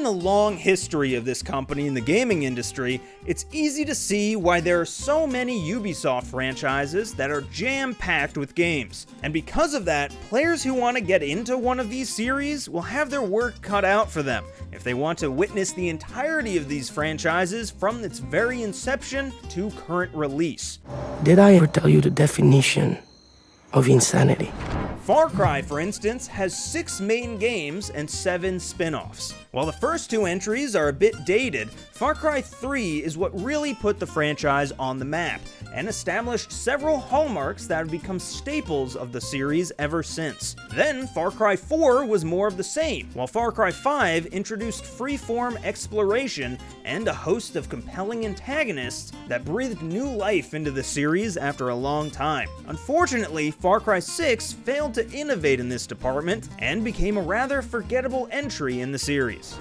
Given the long history of this company in the gaming industry, it's easy to see why there are so many Ubisoft franchises that are jam-packed with games. And because of that, players who want to get into one of these series will have their work cut out for them if they want to witness the entirety of these franchises from its very inception to current release. Did I ever tell you the definition of insanity? Far Cry, for instance, has 6 main games and 7 spin-offs. While the first 2 entries are a bit dated, Far Cry 3 is what really put the franchise on the map, and established several hallmarks that have become staples of the series ever since. Then, Far Cry 4 was more of the same, while Far Cry 5 introduced free-form exploration and a host of compelling antagonists that breathed new life into the series after a long time. Unfortunately, Far Cry 6 failed to innovate in this department and became a rather forgettable entry in the series.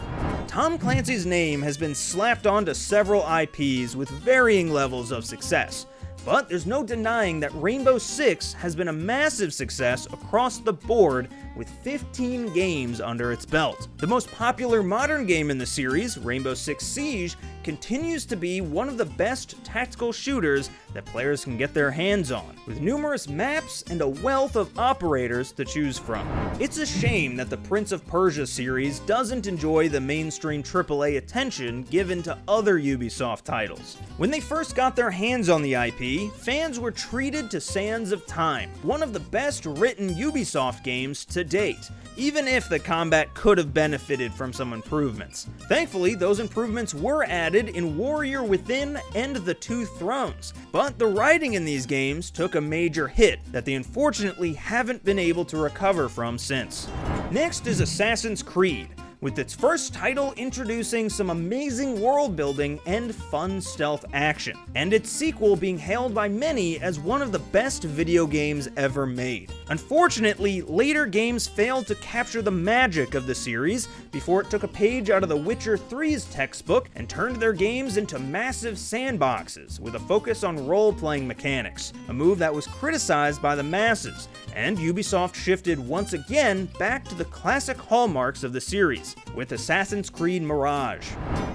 Tom Clancy's name has been slapped onto several IPs with varying levels of success, but there's no denying that Rainbow Six has been a massive success across the board with 15 games under its belt. The most popular modern game in the series, Rainbow Six Siege, continues to be one of the best tactical shooters that players can get their hands on, with numerous maps and a wealth of operators to choose from. It's a shame that the Prince of Persia series doesn't enjoy the mainstream AAA attention given to other Ubisoft titles. When they first got their hands on the IP, fans were treated to Sands of Time, one of the best written Ubisoft games to date, even if the combat could have benefited from some improvements. Thankfully, those improvements were added in Warrior Within and The Two Thrones, but the writing in these games took a major hit that they unfortunately haven't been able to recover from since. Next is Assassin's Creed, with its first title introducing some amazing world building and fun stealth action, and its sequel being hailed by many as one of the best video games ever made. Unfortunately, later games failed to capture the magic of the series before it took a page out of The Witcher 3's textbook and turned their games into massive sandboxes with a focus on role-playing mechanics, a move that was criticized by the masses, and Ubisoft shifted once again back to the classic hallmarks of the series, with Assassin's Creed Mirage.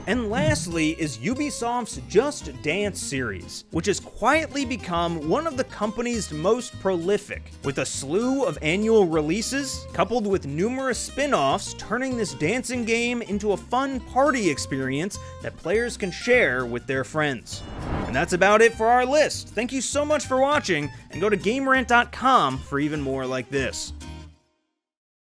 And lastly is Ubisoft's Just Dance series, which has quietly become one of the company's most prolific, with a slew of annual releases, coupled with numerous spin-offs, turning this dancing game into a fun party experience that players can share with their friends. And that's about it for our list. Thank you so much for watching, and go to GameRant.com for even more like this.